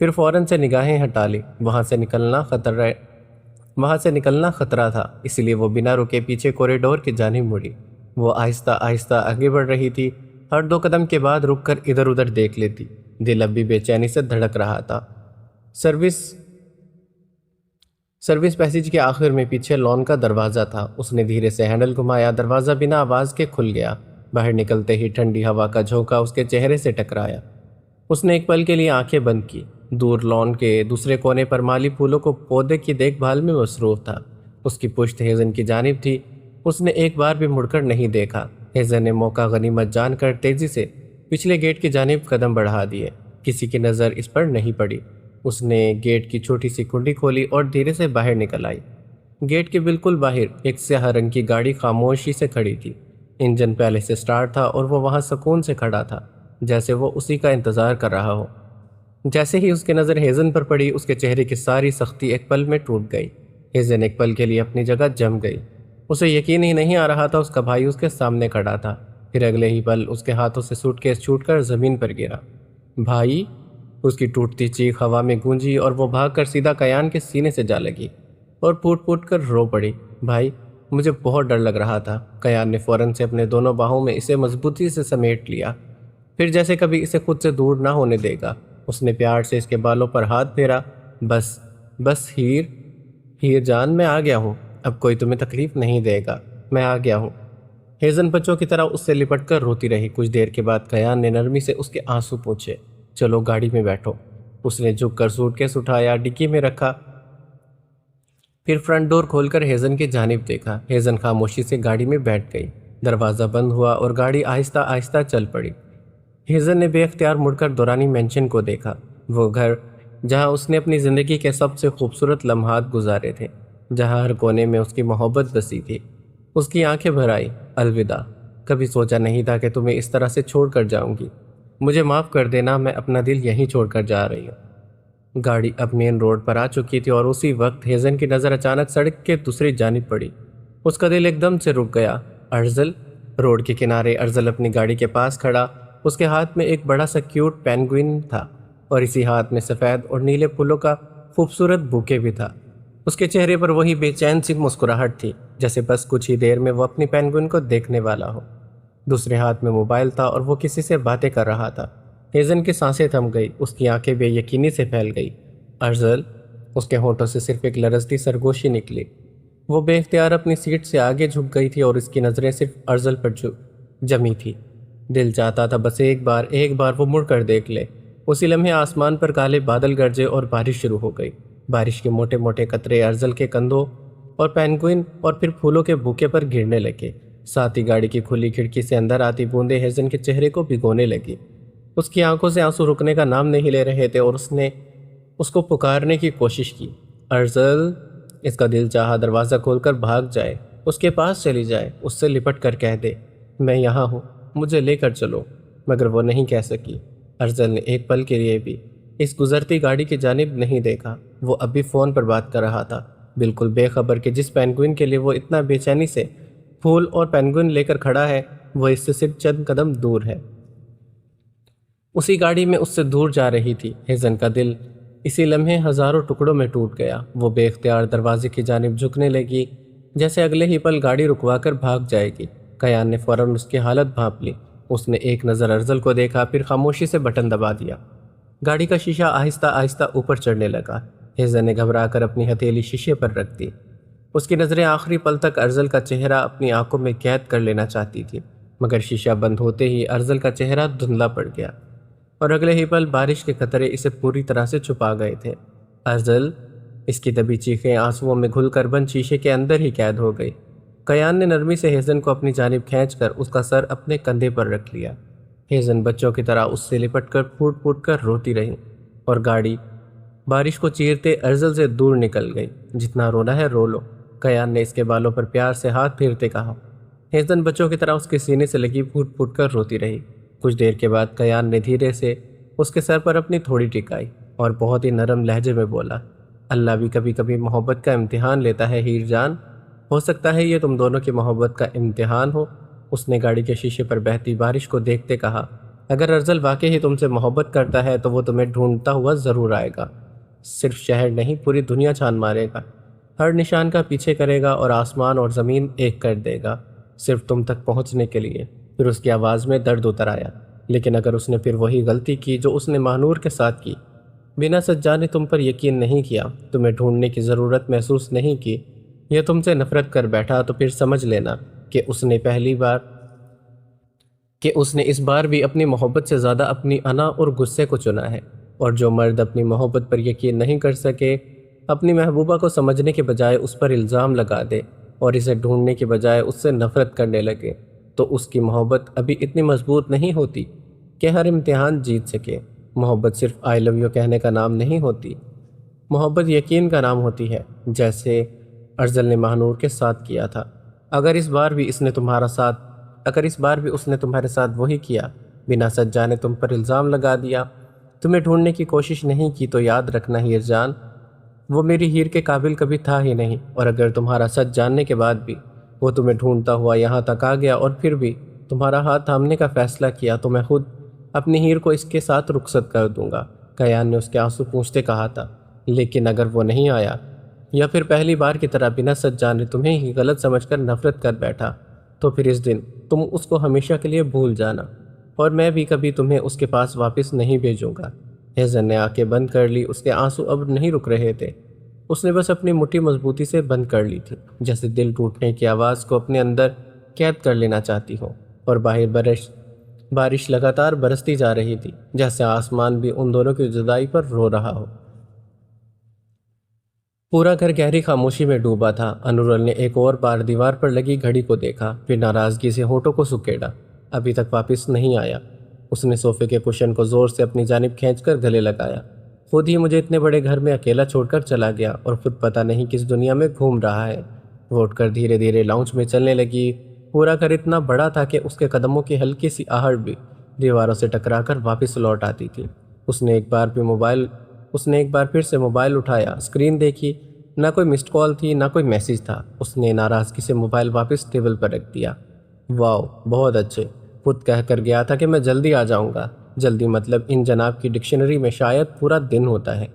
پھر فوراً سے نگاہیں ہٹا لی۔ وہاں سے نکلنا خطرہ تھا، اس لیے وہ بنا رکے پیچھے کوریڈور کی جانب مڑی۔ وہ آہستہ آہستہ آگے بڑھ رہی تھی، ہر 2 قدم کے بعد رک کر ادھر ادھر دیکھ لیتی۔ دل اب بھی بے چینی سے دھڑک رہا تھا۔ سروس پیسیج کے آخر میں پیچھے لان کا دروازہ تھا۔ اس نے دھیرے سے ہینڈل گھمایا، دروازہ بنا آواز کے کھل گیا۔ باہر نکلتے ہی ٹھنڈی ہوا کا جھونکا اس کے چہرے سے ٹکرایا۔ اس نے ایک پل کے لیے آنکھیں بند کی۔ دور لان کے دوسرے کونے پر مالی پھولوں کو پودے کی دیکھ بھال میں مصروف تھا۔ اس کی پشت ہیزن کی جانب تھی۔ اس نے ایک بار بھی مڑ کر نہیں دیکھا۔ ہیزن نے موقع غنیمت جان کر تیزی سے پچھلے گیٹ کی جانب قدم بڑھا دیے۔ کسی کی نظر اس پر نہیں پڑی۔ اس نے گیٹ کی چھوٹی سی کنڈی کھولی اور دھیرے سے باہر نکل آئی۔ گیٹ کے بالکل باہر ایک سیاہ رنگ کی گاڑی خاموشی سے کھڑی تھی۔ انجن پہلے سے سٹارٹ تھا اور وہ وہاں سکون سے کھڑا تھا، جیسے وہ اسی کا انتظار کر رہا ہو۔ جیسے ہی اس کی نظر ہیزن پر پڑی، اس کے چہرے کی ساری سختی ایک پل میں ٹوٹ گئی۔ ہیزن ایک پل کے لیے اپنی جگہ جم گئی۔ اسے یقین ہی نہیں آ رہا تھا اس کا بھائی اس کے سامنے کھڑا تھا۔ پھر اگلے ہی پل اس کے ہاتھوں سے سوٹ کیس چھوٹ کر زمین پر گرا۔ بھائی! اس کی ٹوٹتی چیخ ہوا میں گونجی اور وہ بھاگ کر سیدھا کیان کے سینے سے جا لگی اور پھوٹ پھوٹ کر رو پڑی۔ بھائی، مجھے بہت ڈر لگ رہا تھا۔ کیان نے فوراً سے اپنے دونوں باہوں میں اسے مضبوطی سے سمیٹ لیا، پھر جیسے کبھی اسے خود سے دور نہ ہونے دے گا، اس نے پیار سے اس کے بالوں پر ہاتھ پھیرا۔ بس ہیر جان، میں آ گیا ہوں، اب کوئی تمہیں تکلیف نہیں دے گا، میں آ گیا ہوں۔ ہیزن بچوں کی طرح اس سے لپٹ کر روتی رہی۔ کچھ دیر کے بعد کیان نے نرمی سے اس کے آنسو پوچھے۔ چلو گاڑی میں بیٹھو۔ اس نے جھک کر سوٹ کیس اٹھایا، ڈکی میں رکھا، پھر فرنٹ ڈور کھول کر ہیزن کی جانب دیکھا۔ ہیزن خاموشی سے گاڑی میں بیٹھ گئی۔ دروازہ بند ہوا اور گاڑی آہستہ آہستہ چل پڑی۔ ہیزن نے بے اختیار مڑ کر دورانی مینشن کو دیکھا، وہ گھر جہاں اس نے اپنی زندگی کے سب سے خوبصورت لمحات گزارے تھے، جہاں ہر کونے میں اس کی محبت بسی تھی۔ اس کی آنکھیں بھر آئی۔ الوداع، کبھی سوچا نہیں تھا کہ تمہیں اس طرح سے چھوڑ کر جاؤں گی۔ مجھے معاف کر دینا، میں اپنا دل یہیں چھوڑ کر جا رہی ہوں۔ گاڑی اب مین روڈ پر آ چکی تھی اور اسی وقت ہیزن کی نظر اچانک سڑک کے دوسری جانب پڑی۔ اس کا دل ایک دم سے رک گیا۔ ارزل! روڈ کے کنارے ارزل اپنی گاڑی کے پاس کھڑا، اس کے ہاتھ میں ایک بڑا سا کیوٹ پینگوئن تھا اور اسی ہاتھ میں سفید اور نیلے پھولوں کا خوبصورت بوکے بھی تھا۔ اس کے چہرے پر وہی بے چین سی مسکراہٹ تھی، جیسے بس کچھ ہی دیر میں وہ اپنی پینگوئن کو دیکھنے والا ہو۔ دوسرے ہاتھ میں موبائل تھا اور وہ کسی سے باتیں کر رہا تھا۔ ہیزن کی سانسیں تھم گئی، اس کی آنکھیں بے یقینی سے پھیل گئی۔ ارزل! اس کے ہونٹوں سے صرف ایک لرزتی سرگوشی نکلی۔ وہ بے اختیار اپنی سیٹ سے آگے جھک گئی تھی اور اس کی نظریں صرف ارزل پر جمی تھی۔ دل چاہتا تھا بس ایک بار وہ مڑ کر دیکھ لے۔ اسی لمحے آسمان پر کالے بادل گرجے اور بارش شروع ہو گئی۔ بارش کے موٹے موٹے قطرے ارزل کے کندھوں اور پینگوئن اور پھر پھولوں کے بوکے پر گرنے لگے۔ ساتھ ہی گاڑی کی کھلی کھڑکی سے اندر آتی بوندیں ہیزن کے چہرے کو بھگونے لگی۔ اس کی آنکھوں سے آنسو رکنے کا نام نہیں لے رہے تھے اور اس نے اس کو پکارنے کی کوشش کی۔ ارزل! اس کا دل چاہا دروازہ کھول کر بھاگ جائے، اس کے پاس چلی جائے، اس سے لپٹ کر کہہ دے، میں یہاں ہوں، مجھے لے کر چلو، مگر وہ نہیں کہہ سکی۔ ارزل نے ایک پل کے لیے بھی اس گزرتی گاڑی کی جانب نہیں دیکھا۔ وہ اب بھی فون پر بات کر رہا تھا، بالکل بے خبر کہ جس پینگوئن کے لیے وہ اتنا بے چینی سے پھول اور پینگوئن لے کر کھڑا ہے، وہ اس سے صرف چند قدم دور ہے۔ اسی گاڑی میں اس سے دور جا رہی تھی۔ ہیزن کا دل اسی لمحے ہزاروں ٹکڑوں میں ٹوٹ گیا۔ وہ بے اختیار دروازے کی جانب جھکنے لگی، جیسے اگلے ہی پل گاڑی رکوا کر بھاگ جائے گی۔ کیان نے فوراً اس کی حالت بھانپ لی۔ اس نے ایک نظر ارزل کو دیکھا، پھر خاموشی سے بٹن دبا دیا۔ گاڑی کا شیشہ آہستہ آہستہ اوپر چڑھنے لگا۔ ہیزن نے گھبرا کر اپنی ہتھیلی شیشے پر رکھ دی۔ اس کی نظریں آخری پل تک ارزل کا چہرہ اپنی آنکھوں میں قید کر لینا چاہتی تھی، مگر شیشہ بند ہوتے ہی ارزل کا چہرہ دھندلا پڑ گیا اور اگلے ہی پل بارش کے قطرے اسے پوری طرح سے چھپا گئے تھے۔ ارزل! اس کی دبی چیخیں آنسوؤں میں گھل کر بند شیشے کے اندر ہی قید ہو گئی۔ کیان نے نرمی سے ہیزن کو اپنی جانب کھینچ کر اس کا سر اپنے کندھے پر رکھ لیا۔ ہیزن بچوں کی طرح اس سے لپٹ کر پھوٹ پھوٹ کر روتی رہی اور گاڑی بارش کو چیرتے ارزل سے دور نکل گئی۔ جتنا رونا ہے رو لو، کیان نے اس کے بالوں پر پیار سے ہاتھ پھیرتے کہا۔ ہیزن بچوں کی طرح اس کے سینے سے لگی پھوٹ پھوٹ کر روتی رہی۔ کچھ دیر کے بعد کیان نے دھیرے سے اس کے سر پر اپنی تھوڑی ٹکائی اور بہت ہی نرم لہجے میں بولا، اللہ بھی کبھی کبھی محبت کا امتحان لیتا ہے ہیر جان، ہو سکتا ہے یہ تم دونوں کی محبت کا امتحان ہو۔ اس نے گاڑی کے شیشے پر بہتی بارش کو دیکھتے کہا، اگر ارزل واقعی ہی تم سے محبت کرتا ہے تو وہ تمہیں ڈھونڈتا ہوا ضرور آئے گا، صرف شہر نہیں پوری دنیا چھان مارے گا، ہر نشان کا پیچھے کرے گا اور آسمان اور زمین ایک کر دے گا صرف تم تک پہنچنے کے لیے۔ پھر اس کی آواز میں درد اتر آیا، لیکن اگر اس نے پھر وہی غلطی کی جو اس نے ماہنور کے ساتھ کی، بنا سجاد نے تم پر یقین نہیں کیا، تمہیں ڈھونڈنے کی ضرورت محسوس نہیں کی، یا تم سے نفرت کر بیٹھا، تو پھر سمجھ لینا کہ اس نے اس بار بھی اپنی محبت سے زیادہ اپنی انا اور غصے کو چنا ہے۔ اور جو مرد اپنی محبت پر یقین نہیں کر سکے، اپنی محبوبہ کو سمجھنے کے بجائے اس پر الزام لگا دے اور اسے ڈھونڈنے کے بجائے اس سے نفرت کرنے لگے، تو اس کی محبت ابھی اتنی مضبوط نہیں ہوتی کہ ہر امتحان جیت سکے۔ محبت صرف آئی لو یو کہنے کا نام نہیں ہوتی، محبت یقین کا نام ہوتی ہے، جیسے ارزل نے ماہنور کے ساتھ کیا تھا۔ اگر اس بار بھی اس نے تمہارے ساتھ وہی کیا، بنا سجا نے تم پر الزام لگا دیا، تمہیں ڈھونڈنے کی کوشش نہیں کی، تو یاد رکھنا ہیر جان، وہ میری ہیر کے قابل کبھی تھا ہی نہیں۔ اور اگر تمہارا سچ جاننے کے بعد بھی وہ تمہیں ڈھونڈتا ہوا یہاں تک آ گیا اور پھر بھی تمہارا ہاتھ تھامنے کا فیصلہ کیا، تو میں خود اپنی ہیر کو اس کے ساتھ رخصت کر دوں گا، کیان نے اس کے آنسو پوچھتے کہا تھا۔ لیکن اگر وہ نہیں آیا، یا پھر پہلی بار کی طرح بنا سچ جانے تمہیں ہی غلط سمجھ کر نفرت کر بیٹھا، تو پھر اس دن تم اس کو ہمیشہ کے لیے بھول جانا، اور میں بھی کبھی تمہیں اس کے پاس واپس نہیں بھیجوں گا۔ ہیزن نے آنکھیں بند کر لی، اس کے آنسو اب نہیں رک رہے تھے، اس نے بس اپنی مٹھی مضبوطی سے بند کر لی تھی، جیسے دل ٹوٹنے کی آواز کو اپنے اندر قید کر لینا چاہتی ہو۔ اور باہر بارش لگاتار برستی جا رہی تھی، جیسے آسمان بھی ان دونوں کی جدائی پر رو رہا ہو۔ پورا گھر گہری خاموشی میں ڈوبا تھا۔ انورل نے ایک اور بار دیوار پر لگی گھڑی کو دیکھا، پھر ناراضگی سے ہونٹوں کو سکیڑا۔ ابھی تک واپس نہیں آیا۔ اس نے صوفے کے کشن کو زور سے اپنی جانب کھینچ کر گلے لگایا۔ خود ہی مجھے اتنے بڑے گھر میں اکیلا چھوڑ کر چلا گیا، اور خود پتہ نہیں کس دنیا میں گھوم رہا ہے۔ وہ اٹھ کر دھیرے دھیرے لاؤنج میں چلنے لگی۔ پورا گھر اتنا بڑا تھا کہ اس کے قدموں کی ہلکی سی آہٹ بھی دیواروں سے ٹکرا کر واپس لوٹ آتی تھی۔ اس نے ایک بار پھر سے موبائل اٹھایا، اسکرین دیکھی، نہ کوئی مسڈ کال تھی، نہ کوئی میسیج تھا۔ اس نے ناراضگی سے موبائل واپس ٹیبل پر رکھ دیا۔ واو، بہت اچھے، خود کہہ کر گیا تھا کہ میں جلدی آ جاؤں گا۔ جلدی مطلب ان جناب کی ڈکشنری میں شاید پورا دن ہوتا ہے۔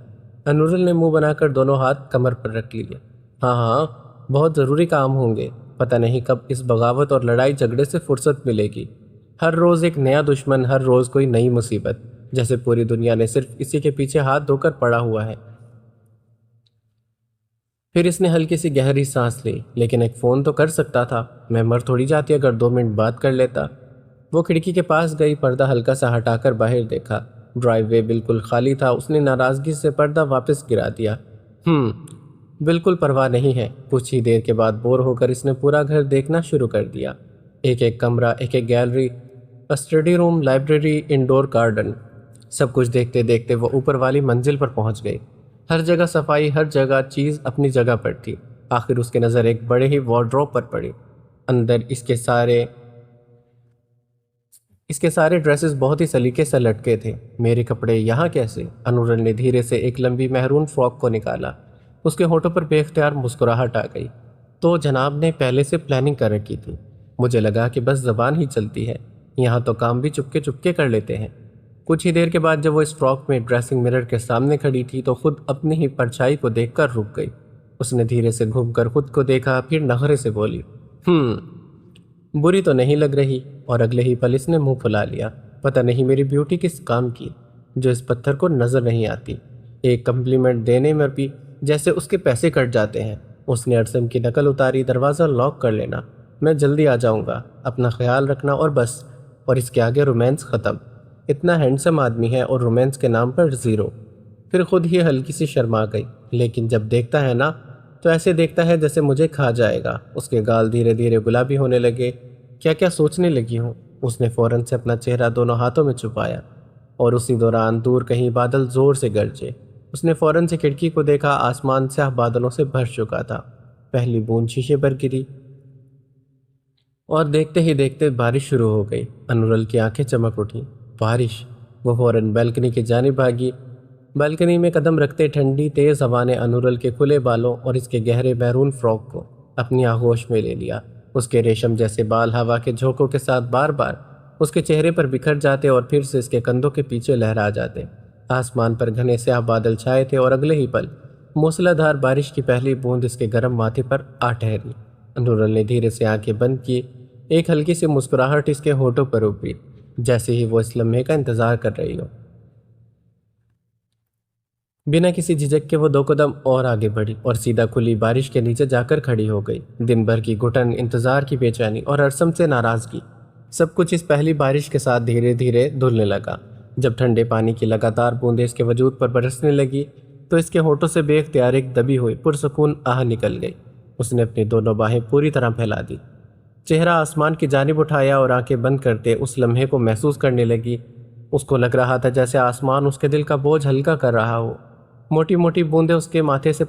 انورل نے منہ بنا کر دونوں ہاتھ کمر پر رکھ لیے۔ ہاں، بہت ضروری کام ہوں گے، پتہ نہیں کب اس بغاوت اور لڑائی جھگڑے سے فرصت ملے گی۔ ہر روز ایک نیا دشمن، ہر روز کوئی نئی مصیبت، جیسے پوری دنیا نے صرف اسی کے پیچھے ہاتھ دھو کر پڑا ہوا ہے۔ پھر اس نے ہلکی سی گہری سانس لی۔ لیکن ایک فون تو کر سکتا تھا، میں مر تھوڑی جاتی اگر 2 منٹ بات کر لیتا۔ وہ کھڑکی کے پاس گئی، پردہ ہلکا سا ہٹا کر باہر دیکھا۔ ڈرائیو وے بالکل خالی تھا۔ اس نے ناراضگی سے پردہ واپس گرا دیا۔ بالکل پرواہ نہیں ہے۔ کچھ ہی دیر کے بعد بور ہو کر اس نے پورا گھر دیکھنا شروع کر دیا۔ ایک ایک کمرہ، ایک ایک گیلری، اسٹڈی روم، لائبریری، انڈور گارڈن، سب کچھ دیکھتے دیکھتے وہ اوپر والی منزل پر پہنچ گئی۔ ہر جگہ صفائی، ہر جگہ چیز اپنی جگہ پر تھی۔ آخر اس کی نظر ایک بڑے ہی وارڈروب پر پڑی۔ اندر اس کے سارے ڈریسز بہت ہی سلیقے سے لٹکے تھے۔ میرے کپڑے یہاں کیسے؟ انورل نے دھیرے سے ایک لمبی مہرون فراک کو نکالا۔ اس کے ہونٹوں پر بے اختیار مسکراہٹ آ گئی۔ تو جناب نے پہلے سے پلاننگ کر رکھی تھی؟ مجھے لگا کہ بس زبان ہی چلتی ہے، یہاں تو کام بھی چپکے چپکے کر لیتے ہیں۔ کچھ ہی دیر کے بعد جب وہ اس فراک میں ڈریسنگ مرر کے سامنے کھڑی تھی تو خود اپنی ہی پرچھائی کو دیکھ کر رک گئی۔ اس نے دھیرے سے گھوم کر خود کو دیکھا، پھر نخرے سے بولی، بری تو نہیں لگ رہی۔ اور اگلے ہی پل اس نے منہ پھلا لیا۔ پتہ نہیں میری بیوٹی کس کام کی، جو اس پتھر کو نظر نہیں آتی۔ ایک کمپلیمنٹ دینے میں بھی جیسے اس کے پیسے کٹ جاتے ہیں۔ اس نے ارسم کی نقل اتاری، دروازہ لاک کر لینا، میں جلدی آ جاؤں گا، اپنا خیال رکھنا، اور بس۔ اور اس کے آگے رومانس ختم۔ اتنا ہینڈسم آدمی ہے اور رومانس کے نام پر 0۔ پھر خود ہی ہلکی سی شرما گئی۔ لیکن جب دیکھتا ہے نا تو ایسے دیکھتا ہے جیسے مجھے کھا جائے گا۔ اس کے گال دھیرے دھیرے گلابی ہونے لگے۔ کیا کیا سوچنے لگی ہوں؟ اس نے فوراً سے اپنا چہرہ دونوں ہاتھوں میں چھپایا، اور اسی دوران دور کہیں بادل زور سے گرجے۔ اس نے فوراً سے کھڑکی کو دیکھا، آسمان سیاہ بادلوں سے بھر چکا تھا۔ پہلی بوند شیشے پر گری اور دیکھتے ہی دیکھتے بارش شروع ہو گئی۔ انورل کی آنکھیں چمک اٹھیں۔ بارش! وہ فوراً بالکنی کی جانب بھاگی۔ بالکنی میں قدم رکھتے ٹھنڈی تیز ہوا نے انورل کے کھلے بالوں اور اس کے گہرے میرون فراک کو اپنی آغوش میں لے لیا۔ اس کے ریشم جیسے بال ہوا کے جھونکوں کے ساتھ بار بار اس کے چہرے پر بکھر جاتے اور پھر سے اس کے کندھوں کے پیچھے لہرا جاتے۔ آسمان پر گھنے سیاہ بادل چھائے تھے اور اگلے ہی پل موسلا دھار بارش کی پہلی بوند اس کے گرم ماتھے پر آ ٹھہری۔ انورل نے دھیرے سے آنکھیں بند کی، ایک ہلکی سی مسکراہٹ اس کے ہونٹوں پر ابھری، جیسے ہی وہ اس لمحے کا انتظار کر رہی ہو۔ بنا کسی جھجک کے وہ 2 قدم اور آگے بڑھی اور سیدھا کھلی بارش کے نیچے جا کر کھڑی ہو گئی۔ دن بھر کی گھٹن، انتظار کی بے چینی اور ارسم سے ناراضگی، سب کچھ اس پہلی بارش کے ساتھ دھیرے دھیرے دھلنے لگا۔ جب ٹھنڈے پانی کی لگاتار بوندیں اس کے وجود پر برسنے لگی تو اس کے ہونٹوں سے بے اختیار ایک دبی ہوئی پرسکون آہ نکل گئی۔ اس نے اپنی دونوں باہیں پوری طرح پھیلا دی، چہرہ آسمان کی جانب اٹھایا اور آنکھیں بند کرتے اس لمحے کو محسوس کرنے لگی۔ اس کو لگ رہا تھا جیسے آسمان اس کے دل کا بوجھ ہلکا کر رہا ہو۔ موٹی موٹی بوندیں اس کے ماتھے سے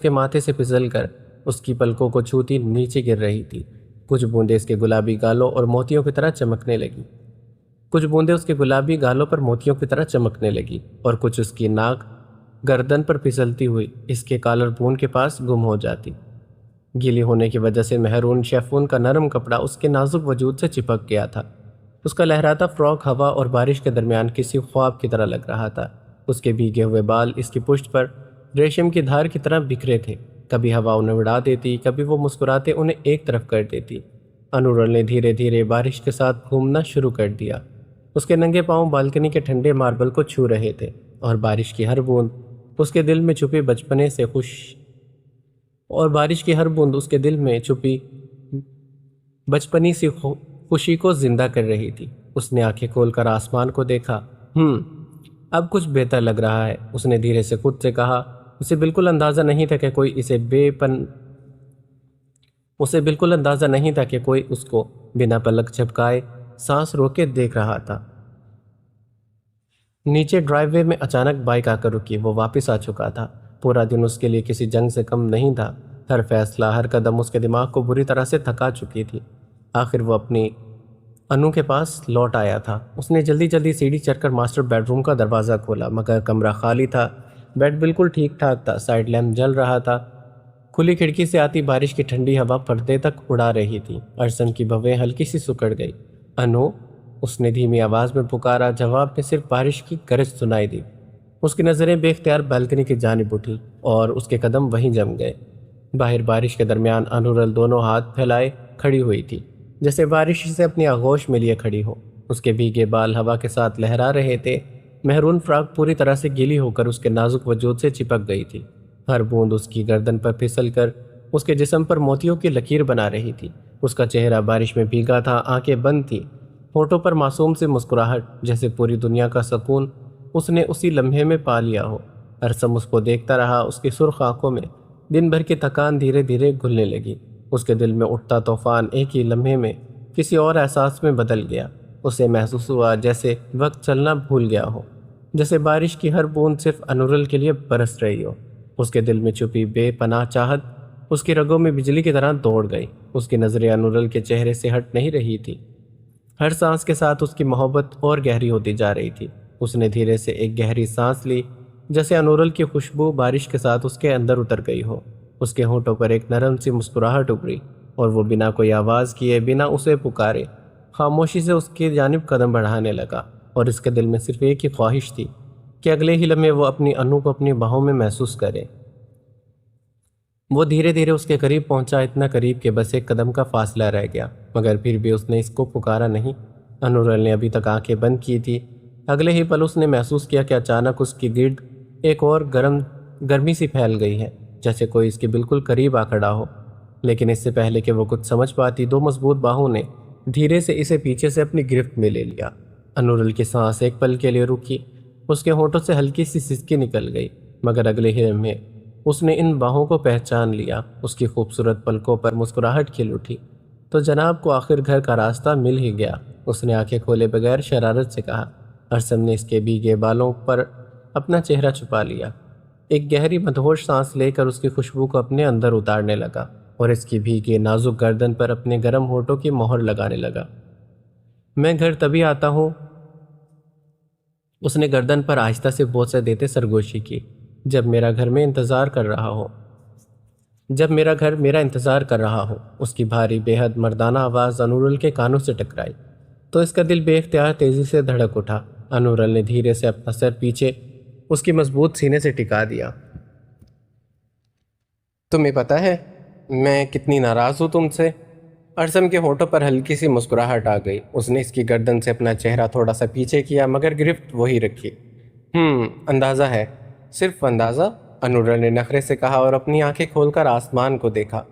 ماتھے سے پھسل کر اس کی پلکوں کو چھوتی نیچے گر رہی تھی۔ کچھ بوندیں اس کے گلابی گالوں اور موتیوں کی طرح چمکنے لگی اور کچھ اس کی ناک گردن پر پھسلتی ہوئی اس کے کالر بون کے پاس گم ہو جاتی۔ گیلی ہونے کی وجہ سے مہرون شیفون کا نرم کپڑا اس کے نازک وجود سے چپک گیا تھا۔ اس کا لہراتا فراک ہوا اور بارش کے درمیان کسی خواب کی طرح لگ رہا تھا۔ اس کے بھیگے ہوئے بال اس کی پشت پر ریشم کی دھار کی طرح بکھرے تھے، کبھی ہوا انہیں اڑا دیتی، کبھی وہ مسکراتے انہیں ایک طرف کر دیتی۔ انورل نے دھیرے دھیرے بارش کے ساتھ گھومنا شروع کر دیا۔ اس کے ننگے پاؤں بالکنی کے ٹھنڈے ماربل کو چھو رہے تھے اور بارش کی ہر بوند اس کے دل میں چھپی بچپنی سی خوشی کو زندہ کر رہی تھی۔ اس نے آنکھیں کھول کر آسمان کو دیکھا۔ اب کچھ بہتر لگ رہا ہے، اس نے دھیرے سے خود سے کہا۔ اسے بالکل اندازہ نہیں تھا کہ کوئی اس کو بنا پلک جھپکائے سانس روکے دیکھ رہا تھا۔ نیچے ڈرائیو وے میں اچانک بائک آ کر رکی۔ وہ واپس آ چکا تھا۔ پورا دن اس کے لیے کسی جنگ سے کم نہیں تھا۔ ہر فیصلہ، ہر قدم اس کے دماغ کو بری طرح سے تھکا چکی تھی۔ آخر وہ اپنی انو کے پاس لوٹ آیا تھا۔ اس نے جلدی جلدی سیڑھی چڑھ کر ماسٹر بیڈ روم کا دروازہ کھولا، مگر کمرہ خالی تھا۔ بیڈ بالکل ٹھیک ٹھاک تھا، سائیڈ لیمپ جل رہا تھا۔ کھلی کھڑکی سے آتی بارش کی ٹھنڈی ہوا پردے تک اڑا رہی تھی۔ ارسن کی بھویں ہلکی سی سکڑ گئی۔ انو، اس نے دھیمی آواز میں پکارا۔ جواب میں صرف بارش کی گرج سنائی دی۔ اس کی نظریں بے اختیار بالکنی کی جانب اٹھی اور اس کے قدم وہیں جم گئے۔ باہر بارش کے درمیان انورل دونوں ہاتھ پھیلائے کھڑی ہوئی تھی، جیسے بارش سے اپنی آغوش میں لیے کھڑی ہو۔ اس کے بھیگے بال ہوا کے ساتھ لہرا رہے تھے۔ مہرون فراک پوری طرح سے گیلی ہو کر اس کے نازک وجود سے چپک گئی تھی۔ ہر بوند اس کی گردن پر پھسل کر اس کے جسم پر موتیوں کی لکیر بنا رہی تھی۔ اس کا چہرہ بارش میں بھیگا تھا، آنکھیں بند تھیں، ہونٹوں پر معصوم سی مسکراہٹ، جیسے پوری دنیا کا سکون اس نے اسی لمحے میں پا لیا ہو۔ ارسم اس کو دیکھتا رہا۔ اس کی سرخ آنکھوں میں دن بھر کی تھکان دھیرے دھیرے گھلنے لگی۔ اس کے دل میں اٹھتا طوفان ایک ہی لمحے میں کسی اور احساس میں بدل گیا۔ اسے محسوس ہوا جیسے وقت چلنا بھول گیا ہو، جیسے بارش کی ہر بوند صرف انورل کے لیے برس رہی ہو۔ اس کے دل میں چھپی بے پناہ چاہت اس کی رگوں میں بجلی کی طرح دوڑ گئی۔ اس کی نظریں انورل کے چہرے سے ہٹ نہیں رہی تھی۔ ہر سانس کے ساتھ اس کی محبت اور گہری ہوتی جا رہی تھی۔ اس نے دھیرے سے ایک گہری سانس لی، جیسے انورل کی خوشبو بارش کے ساتھ اس کے اندر اتر گئی ہو۔ اس کے ہونٹوں پر ایک نرم سی مسکراہٹ ابھری اور وہ بنا کوئی آواز کیے، بنا اسے پکارے، خاموشی سے اس کی جانب قدم بڑھانے لگا۔ اور اس کے دل میں صرف ایک ہی خواہش تھی کہ اگلے ہی لمحے وہ اپنی انو کو اپنی باہوں میں محسوس کرے۔ وہ دھیرے دھیرے اس کے قریب پہنچا، اتنا قریب کہ بس ایک قدم کا فاصلہ رہ گیا، مگر پھر بھی اس نے اس کو پکارا نہیں۔ انورل نے ابھی تک آنکھیں بند کی تھی۔ اگلے ہی پل اس نے محسوس کیا کہ اچانک اس کی گرد ایک اور گرمی سی پھیل گئی ہے، جیسے کوئی اس کے بالکل قریب آ کھڑا ہو۔ لیکن اس سے پہلے کہ وہ کچھ سمجھ پاتی، دو مضبوط باہوں نے دھیرے سے اسے پیچھے سے اپنی گرفت میں لے لیا۔ انورل کی سانس ایک پل کے لیے رکی، اس کے ہونٹوں سے ہلکی سی سسکی نکل گئی، مگر اگلے ہی لمحے اس نے ان باہوں کو پہچان لیا۔ اس کی خوبصورت پلکوں پر مسکراہٹ کھل اٹھی۔ تو جناب کو آخر گھر کا راستہ مل ہی گیا، اس نے آنکھیں کھولے بغیر شرارت سے کہا۔ ارسم نے اس کے بھیگے بالوں پر اپنا چہرہ چھپا لیا، ایک گہری مدہوش سانس لے کر اس کی خوشبو کو اپنے اندر اتارنے لگا اور اس کی بھیگے نازک گردن پر اپنے گرم ہونٹوں کی مہر لگانے لگا۔ میں گھر تبھی آتا ہوں، اس نے گردن پر آہستہ سے بوسہ دیتے سرگوشی کی، جب میرا گھر میں انتظار کر رہا ہو۔ جب میرا گھر میرا انتظار کر رہا ہو۔ اس کی بھاری بے حد مردانہ آواز انورل کے کانوں سے ٹکرائی تو اس کا دل بے اختیار تیزی سے دھڑک اٹھا۔ انورل نے دھیرے سے اپنا سر پیچھے اس کی مضبوط سینے سے ٹکا دیا۔ تمہیں پتہ ہے میں کتنی ناراض ہوں تم سے؟ ارسم کے ہونٹوں پر ہلکی سی مسکراہٹ آ گئی۔ اس نے اس کی گردن سے اپنا چہرہ تھوڑا سا پیچھے کیا مگر گرفت وہی رکھی۔ اندازہ ہے، صرف اندازہ، انورل نے نخرے سے کہا اور اپنی آنکھیں کھول کر آسمان کو دیکھا۔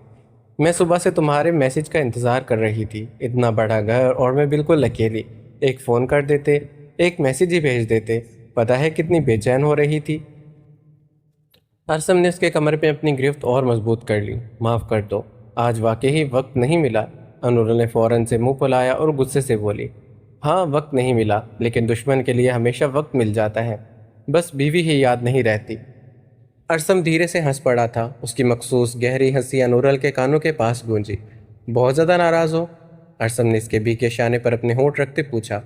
میں صبح سے تمہارے میسج کا انتظار کر رہی تھی، اتنا بڑا گھر اور میں بالکل اکیلی۔ ایک فون کر دیتے، ایک میسج ہی بھیج دیتے، پتہ ہے کتنی بے چین ہو رہی تھی۔ ارسم نے اس کے کمر پہ اپنی گرفت اور مضبوط کر لی۔ معاف کر دو، آج واقعی وقت نہیں ملا۔ انورل نے فوراً سے منہ پھلایا اور غصے سے بولی۔ ہاں وقت نہیں ملا، لیکن دشمن کے لیے ہمیشہ وقت مل جاتا ہے، بس بیوی ہی یاد نہیں رہتی۔ ارسم دھیرے سے ہنس پڑا تھا۔ اس کی مخصوص گہری ہنسی انورل کے کانوں کے پاس گونجی۔ بہت زیادہ ناراض ہو؟ ارسم نے اس کے بیک کے شانے پر اپنے ہونٹ رکھتے پوچھا۔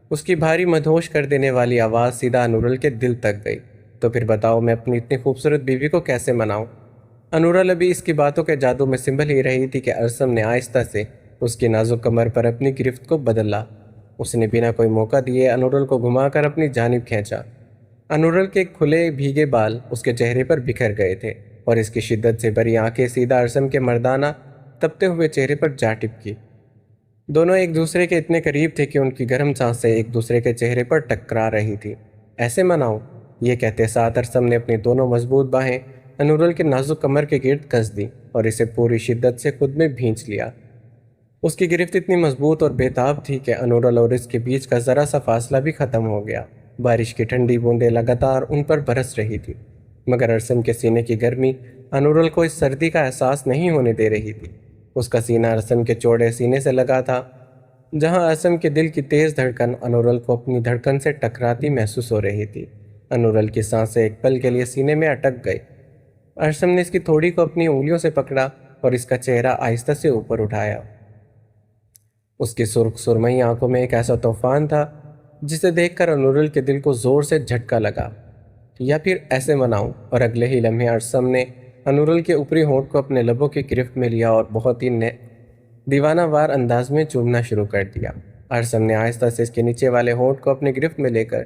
اس کی بھاری مدہوش کر دینے والی آواز سیدھا انورل کے دل تک گئی۔ تو پھر بتاؤ میں اپنی اتنی خوبصورت بیوی کو کیسے مناؤں؟ انورل ابھی اس کی باتوں کے جادو میں سنبھل ہی رہی تھی کہ ارسم نے آہستہ سے اس کی نازک کمر پر اپنی گرفت کو بدلا۔ اس نے بنا کوئی موقع دیے انورل کو گھما کر اپنی جانب کھینچا۔ انورل کے کھلے بھیگے بال اس کے چہرے پر بکھر گئے تھے اور اس کی شدت سے بھری آنکھیں سیدھا ارسم کے مردانہ تپتے ہوئے چہرے پر جا ٹپکی۔ دونوں ایک دوسرے کے اتنے قریب تھے کہ ان کی گرم سانسیں ایک دوسرے کے چہرے پر ٹکرا رہی تھی۔ ایسے مناؤں؟ یہ کہتے ساتھ ارسم نے اپنی دونوں مضبوط باہیں انورل کے نازک کمر کے گرد کس دی اور اسے پوری شدت سے خود میں بھینچ لیا۔ اس کی گرفت اتنی مضبوط اور بےتاب تھی کہ انورل اور اس کے بیچ کا ذرا سا فاصلہ بھی ختم ہو گیا۔ بارش کی ٹھنڈی بوندیں لگاتار ان پر برس رہی تھی، مگر ارسم کے سینے کی گرمی انورل کو اس سردی کا احساس نہیں ہونے دے رہی تھی۔ اس کا سینہ ارسم کے چوڑے سینے سے لگا تھا، جہاں ارسم کے دل کی تیز دھڑکن انورل کو اپنی دھڑکن سے ٹکراتی محسوس ہو رہی تھی۔ انورل کی سانسیں ایک پل کے لیے سینے میں اٹک گئی۔ ارسم نے اس کی تھوڑی کو اپنی انگلیوں سے پکڑا اور اس کا چہرہ آہستہ سے اوپر اٹھایا۔ اس کی سرخ سرمئی آنکھوں میں ایک ایسا طوفان تھا جسے دیکھ کر انورل کے دل کو زور سے جھٹکا لگا۔ یا پھر ایسے مناؤں؟ اور اگلے ہی لمحے ارسم نے انورل کے اوپری ہونٹ کو اپنے لبوں کی گرفت میں لیا اور بہت ہی دیوانہ وار انداز میں چومنا شروع کر دیا۔ ارسم نے آہستہ سے اس کے نیچے والے ہونٹ کو اپنی گرفت میں لے کر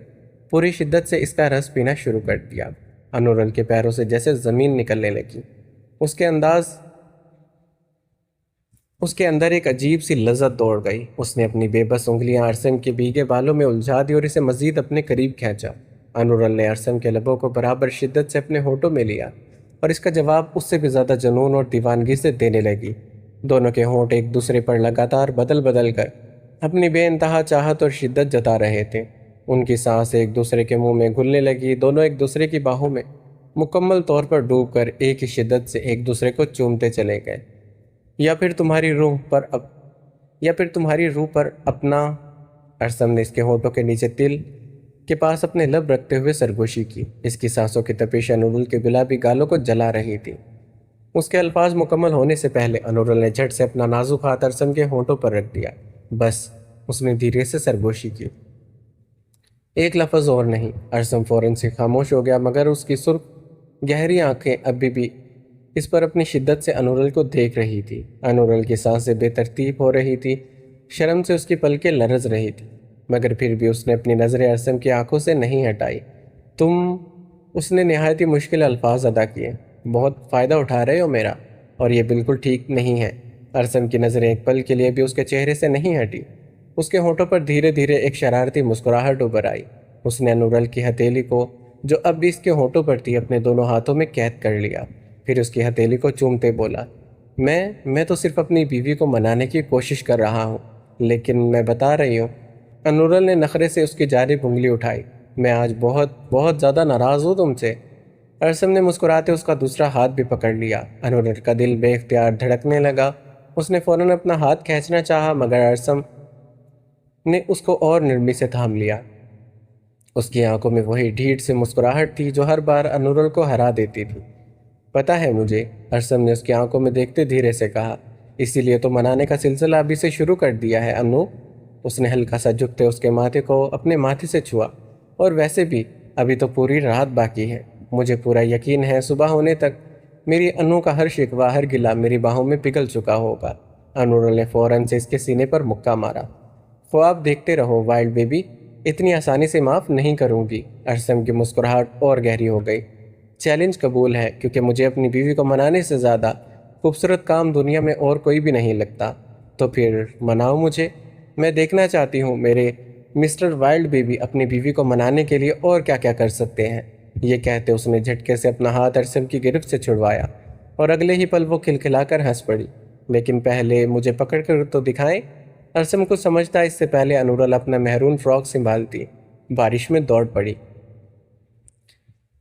پوری شدت سے اس کا رس پینا شروع کر دیا۔ انورل کے پیروں سے جیسے زمین نکلنے لگی۔ اس کے اندر ایک عجیب سی لذت دوڑ گئی۔ اس نے اپنی بے بس انگلیاں ارسم کے بھیگے بالوں میں الجھا دی اور اسے مزید اپنے قریب کھینچا۔ انورل نے ارسم کے لبوں کو برابر شدت سے اپنے ہونٹوں میں لیا اور اس کا جواب اس سے بھی زیادہ جنون اور دیوانگی سے دینے لگی۔ دونوں کے ہونٹ ایک دوسرے پر لگاتار بدل کر اپنی بے انتہا چاہت اور شدت جتا رہے تھے۔ ان کی سانس ایک دوسرے کے منہ میں گھلنے لگی۔ دونوں ایک دوسرے کی باہوں میں مکمل طور پر ڈوب کر ایک ہی شدت سے ایک دوسرے کو چومتے چلے گئے۔ یا پھر تمہاری روح پر اپنا، ارسم نے اس کے ہونٹوں کے نیچے تل کے پاس اپنے لب رکھتے ہوئے سرگوشی کی۔ اس کی سانسوں کی تپش انورل کے گلابی گالوں کو جلا رہی تھی۔ اس کے الفاظ مکمل ہونے سے پہلے انورل نے جھٹ سے اپنا نازک ہاتھ ارسم کے ہونٹوں پر رکھ دیا۔ بس، اس نے دھیرے سے سرگوشی کی۔ ایک لفظ اور نہیں۔ ارسم فوراً سے خاموش ہو گیا، مگر اس کی سرخ گہری آنکھیں ابھی بھی اس پر اپنی شدت سے انورل کو دیکھ رہی تھی۔ انورل کی سانسیں بے ترتیب ہو رہی تھی، شرم سے اس کی پلکیں لرز رہی تھی، مگر پھر بھی اس نے اپنی نظریں ارسم کی آنکھوں سے نہیں ہٹائی۔ اس نے نہایت ہی مشکل الفاظ ادا کیے۔ بہت فائدہ اٹھا رہے ہو میرا، اور یہ بالکل ٹھیک نہیں ہے۔ ارسم کی نظریں ایک پل کے لیے بھی اس کے چہرے سے نہیں ہٹی۔ اس کے ہونٹوں پر دھیرے دھیرے ایک شرارتی مسکراہٹ ابھر آئی۔ اس نے انورل کی ہتھیلی کو، جو اب بھی اس کے ہونٹوں پر تھی، اپنے دونوں ہاتھوں میں قید کر لیا۔ پھر اس کی ہتھیلی کو چومتے بولا، میں تو صرف اپنی بیوی کو منانے کی کوشش کر رہا ہوں، لیکن میں بتا رہی ہوں۔ انورل نے نخرے سے اس کی جانب انگلی اٹھائی۔ میں آج بہت زیادہ ناراض ہوں تم سے۔ ارسم نے مسکراتے اس کا دوسرا ہاتھ بھی پکڑ لیا۔ انورل کا دل بے اختیار دھڑکنے لگا۔ اس نے فوراً اپنا ہاتھ کھینچنا چاہا، مگر ارسم نے اس کو اور نرمی سے تھام لیا۔ اس کی آنکھوں میں وہی ڈھیٹ سے مسکراہٹ تھی جو ہر بار انورل کو ہرا دیتی تھی۔ پتہ ہے مجھے، ارسم نے اس کی آنکھوں میں دیکھتے دھیرے سے کہا، اسی لیے تو منانے کا سلسلہ ابھی سے شروع کر دیا ہے انو۔ اس نے ہلکا سا جھکتے اس کے ماتھے کو اپنے ماتھے سے چھوا، اور ویسے بھی ابھی تو پوری رات باقی ہے۔ مجھے پورا یقین ہے صبح ہونے تک میری انو کا ہر شکوہ ہر گلہ میری باہوں میں پگھل چکا ہوگا۔ انورل نے فوراً سے اس کے سینے پر مکہ مارا۔ خواب دیکھتے رہو وائلڈ بیبی، اتنی آسانی سے معاف نہیں کروں گی۔ ارسم کی مسکراہٹ اور گہری ہو گئی۔ چیلنج قبول ہے، کیونکہ مجھے اپنی بیوی کو منانے سے زیادہ خوبصورت کام دنیا میں اور کوئی بھی نہیں لگتا۔ تو پھر مناؤ مجھے، میں دیکھنا چاہتی ہوں میرے مسٹر وائلڈ بیبی اپنی بیوی کو منانے کے لیے اور کیا کیا کر سکتے ہیں۔ یہ کہتے اس نے جھٹکے سے اپنا ہاتھ ارسم کی گرفت سے چھڑوایا اور اگلے ہی پل وہ کھلکھلا کر ہنس پڑی۔ لیکن پہلے مجھے پکڑ کر تو دکھائیں۔ ارسم کو سمجھتا اس سے پہلے انورل اپنا مہرون فراک سنبھالتی بارش میں دوڑ پڑی۔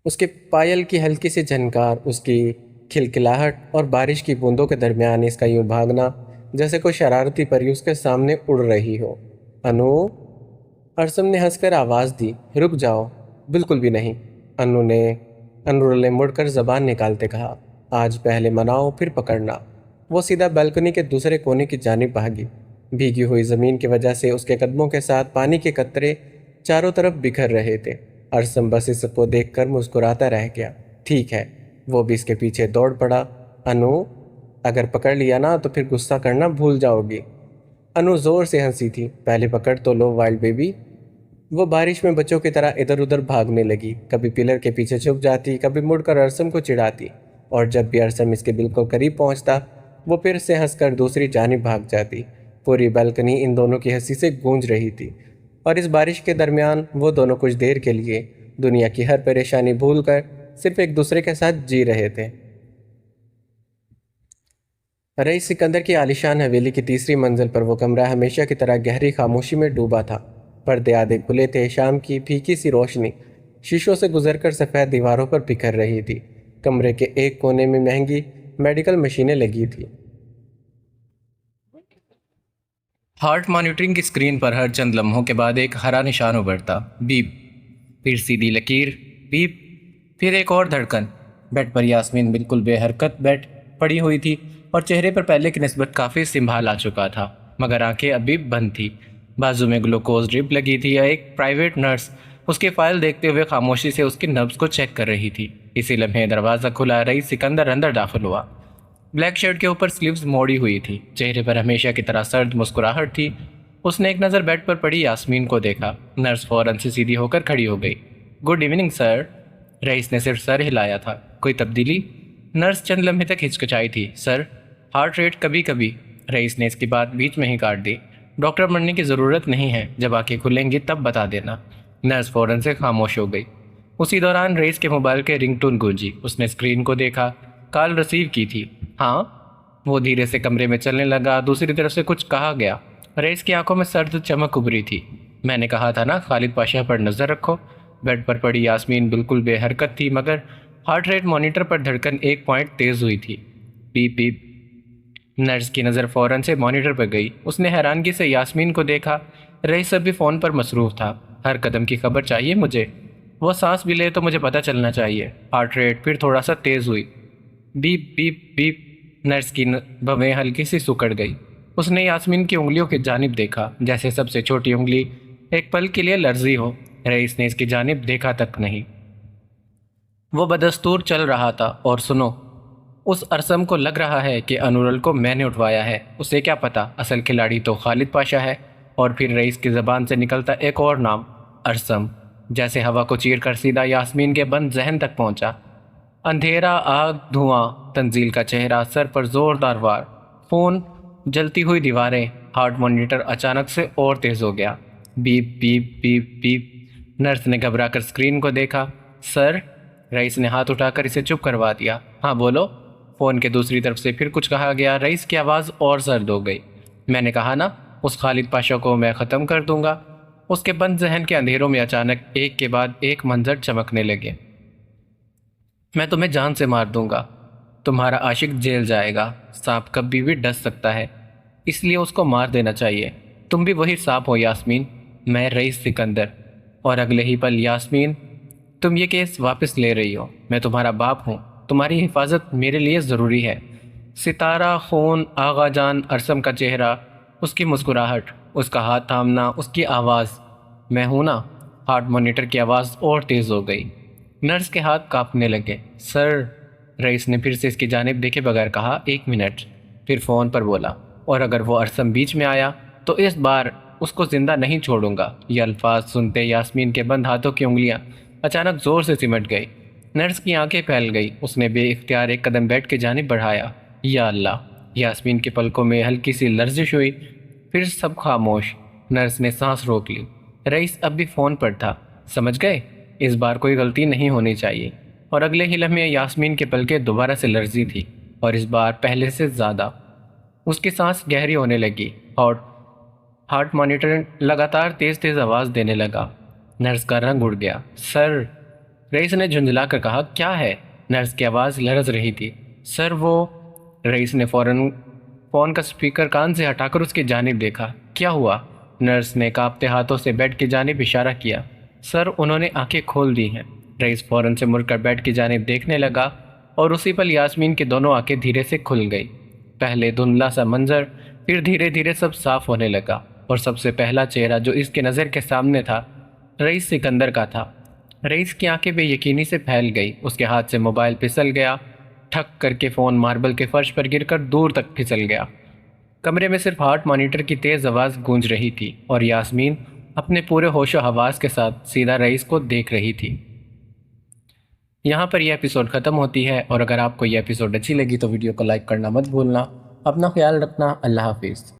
اس کے پائل کی ہلکی سی جھنکار، اس کی کھلکھلاہٹ اور بارش کی بوندوں کے درمیان اس کا یوں بھاگنا جیسے کوئی شرارتی پری اس کے سامنے اڑ رہی ہو۔ انو، ارسم نے ہنس کر آواز دی۔ رک جاؤ، بالکل بھی نہیں۔ انورل نے مڑ کر زبان نکالتے کہا، آج پہلے مناؤ پھر پکڑنا۔ وہ سیدھا بالکنی کے دوسرے کونے کی جانب بھاگی۔ بھیگی ہوئی زمین کی وجہ سے اس کے قدموں کے ساتھ پانی کے قطرے چاروں طرف بکھر رہے تھے۔ ارسم بس اس کو دیکھ کر مسکراتا رہ گیا۔ ٹھیک ہے، وہ بھی اس کے پیچھے دوڑ پڑا۔ انو، اگر پکڑ لیا نا تو پھر غصہ کرنا بھول جاؤ گی۔ انو زور سے ہنسی تھی۔ پہلے پکڑ تو لو وائلڈ بیبی۔ وہ بارش میں بچوں کی طرح ادھر ادھر بھاگنے لگی، کبھی پلر کے پیچھے چھپ جاتی، کبھی مڑ کر ارسم کو چڑھاتی، اور جب بھی ارسم اس کے بالکل قریب پہنچتا وہ پھر سے ہنس کر دوسری جانب بھاگ جاتی۔ پوری بالکنی ان دونوں کی ہنسی سے گونج رہی تھی، اور اس بارش کے درمیان وہ دونوں کچھ دیر کے لیے دنیا کی ہر پریشانی بھول کر صرف ایک دوسرے کے ساتھ جی رہے تھے۔ رئیس سکندر کی عالیشان حویلی کی تیسری منزل پر وہ کمرہ ہمیشہ کی طرح گہری خاموشی میں ڈوبا تھا۔ پردے آدھے کھلے تھے، شام کی پھیکی سی روشنی شیشوں سے گزر کر سفید دیواروں پر بکھر رہی تھی۔ کمرے کے ایک کونے میں مہنگی میڈیکل مشینیں لگی تھیں۔ ہارٹ مانیٹرنگ کی اسکرین پر ہر چند لمحوں کے بعد ایک ہرا نشان ابھرتا، بیپ، پھر سیدھی لکیر، بیپ، پھر ایک اور دھڑکن۔ بیڈ پر یاسمین بالکل بے حرکت بیٹھ پڑی ہوئی تھی اور چہرے پر پہلے کی نسبت کافی سنبھال آ چکا تھا، مگر آنکھیں ابھی بند تھی۔ بازو میں گلوکوز ڈرپ لگی تھی، یا ایک پرائیویٹ نرس اس کی فائل دیکھتے ہوئے خاموشی سے اس کی نبض کو چیک کر رہی تھی۔ اسی لمحے دروازہ کھلا، رئیس سکندر اندر داخل ہوا۔ بلیک شرٹ کے اوپر سلیوز موڑی ہوئی تھی، چہرے پر ہمیشہ کی طرح سرد مسکراہٹ تھی۔ اس نے ایک نظر بیڈ پر پڑی یاسمین کو دیکھا۔ نرس فوراً سے سیدھی ہو کر کھڑی ہو گئی۔ Good evening sir. رئیس نے صرف سر ہلایا تھا۔ کوئی تبدیلی؟ نرس چند لمحے تک ہچکچائی تھی۔ سر، ہارٹ ریٹ کبھی کبھی۔ رئیس نے اس کی بات بیچ میں ہی کاٹ دی۔ ڈاکٹر بننے کی ضرورت نہیں ہے، جب آنکھیں کھلیں گی تب بتا دینا۔ نرس فوراً سے خاموش ہو گئی۔ اسی دوران رئیس کے موبائل کے رنگ ٹون گونجی۔ اس نے اسکرین کو دیکھا، کال ریسیو کی تھی۔ ہاں؟ وہ دھیرے سے کمرے میں چلنے لگا۔ دوسری طرف سے کچھ کہا گیا۔ رئیس کی آنکھوں میں سرد چمک ابھری تھی۔ میں نے کہا تھا نا خالد پاشا پر نظر رکھو۔ بیڈ پر پڑی یاسمین بالکل بے حرکت تھی، مگر ہارٹ ریٹ مانیٹر پر دھڑکن 1 پوائنٹ تیز ہوئی تھی۔ پیپ پیپ۔ نرس کی نظر فوراً سے مانیٹر پر گئی۔ اس نے حیرانگی سے یاسمین کو دیکھا۔ رئیس اب بھی فون پر مصروف تھا۔ ہر قدم کی خبر چاہیے مجھے، وہ سانس بھی لے تو مجھے پتہ چلنا چاہیے۔ ہارٹ ریٹ پھر تھوڑا سا تیز ہوئی۔ Beep beep beep. نرس کی بھویں ہلکی سی سکڑ گئی۔ اس نے یاسمین کی انگلیوں کی جانب دیکھا، جیسے سب سے چھوٹی انگلی ایک پل کے لیے لرزی ہو۔ رئیس نے اس کی جانب دیکھا تک نہیں۔ وہ بدستور چل رہا تھا۔ اور سنو، اس ارسم کو لگ رہا ہے کہ انورل کو میں نے اٹھوایا ہے۔ اسے کیا پتا، اصل کھلاڑی تو خالد پاشا ہے۔ اور پھر رئیس کی زبان سے نکلتا ایک اور نام، ارسم، جیسے ہوا کو چیر کر سیدھا یاسمین کے بند ذہن تک پہنچا۔ اندھیرا، آگ، دھواں، تنزیل کا چہرہ، سر پر زوردار وار، فون، جلتی ہوئی دیواریں۔ ہارٹ مانیٹر اچانک سے اور تیز ہو گیا۔ Beep beep beep beep. Nurse نے گھبرا کر اسکرین کو دیکھا۔ سر، رئیس نے ہاتھ اٹھا کر اسے چپ کروا دیا۔ ہاں بولو۔ فون کے دوسری طرف سے پھر کچھ کہا گیا۔ رئیس کی آواز اور سرد ہو گئی۔ میں نے کہا نا، اس خالد پاشا کو میں ختم کر دوں گا۔ اس کے بند ذہن کے اندھیروں میں اچانک ایک کے بعد ایک منظر چمکنے لگے۔ میں تمہیں جان سے مار دوں گا، تمہارا عاشق جیل جائے گا۔ سانپ کبھی بھی ڈس سکتا ہے، اس لیے اس کو مار دینا چاہیے۔ تم بھی وہی سانپ ہو یاسمین، میں رئیس سکندر۔ اور اگلے ہی پل، یاسمین، تم یہ کیس واپس لے رہی ہو۔ میں تمہارا باپ ہوں، تمہاری حفاظت میرے لیے ضروری ہے۔ ستارہ، خون، آغا جان، ارسم کا چہرہ، اس کی مسکراہٹ، اس کا ہاتھ تھامنا، اس کی آواز، میں ہوں نا۔ ہارٹ مانیٹر کی آواز اور تیز ہو گئی۔ نرس کے ہاتھ کانپنے لگے۔ سر، رئیس نے پھر سے اس کی جانب دیکھے بغیر کہا 1 منٹ، پھر فون پر بولا، اور اگر وہ ارسم بیچ میں آیا تو اس بار اس کو زندہ نہیں چھوڑوں گا۔ یہ الفاظ سنتے یاسمین کے بند ہاتھوں کی انگلیاں اچانک زور سے سمٹ گئی۔ نرس کی آنکھیں پھیل گئی، اس نے بے اختیار ایک قدم بیڈ کی جانب بڑھایا۔ یا اللہ! یاسمین کی پلکوں میں ہلکی سی لرزش ہوئی، پھر سب خاموش۔ نرس نے سانس روک لی۔ رئیس اب بھی فون پر تھا۔ سمجھ گئے؟ اس بار کوئی غلطی نہیں ہونی چاہیے۔ اور اگلے ہی لمحے یاسمین کے پلکیں دوبارہ سے لرزی تھی، اور اس بار پہلے سے زیادہ۔ اس کی سانس گہری ہونے لگی۔ ہارٹ مانیٹر لگاتار تیز تیز آواز دینے لگا۔ نرس کا رنگ اڑ گیا۔ سر! رئیس نے جھنجھلا کر کہا۔ کیا ہے؟ نرس کی آواز لرز رہی تھی۔ سر وہ… رئیس نے فوراً فون کا سپیکر کان سے ہٹا کر اس کی جانب دیکھا۔ کیا ہوا؟ نرس نے کانپتے ہاتھوں سے بیڈ کی جانب اشارہ کیا۔ سر انہوں نے آنکھیں کھول دی ہیں۔ رئیس فوراً سے مڑ کر بیڈ کی جانب دیکھنے لگا، اور اسی پل یاسمین کی دونوں آنکھیں دھیرے سے کھل گئی۔ پہلے دھندلا سا منظر، پھر دھیرے دھیرے سب صاف ہونے لگا، اور سب سے پہلا چہرہ جو اس کے نظر کے سامنے تھا، رئیس سکندر کا تھا۔ رئیس کی آنکھیں بے یقینی سے پھیل گئی، اس کے ہاتھ سے موبائل پھسل گیا، ٹھک کر کے فون ماربل کے فرش پر گر کر دور تک پھسل گیا۔ کمرے میں صرف ہارٹ مانیٹر کی تیز آواز گونج رہی تھی، اور یاسمین اپنے پورے ہوش و حواس کے ساتھ سیدھا رئیس کو دیکھ رہی تھی۔ یہاں پر یہ ایپیسوڈ ختم ہوتی ہے، اور اگر آپ کو یہ ایپیسوڈ اچھی لگی تو ویڈیو کو لائک کرنا مت بھولنا۔ اپنا خیال رکھنا۔ اللہ حافظ۔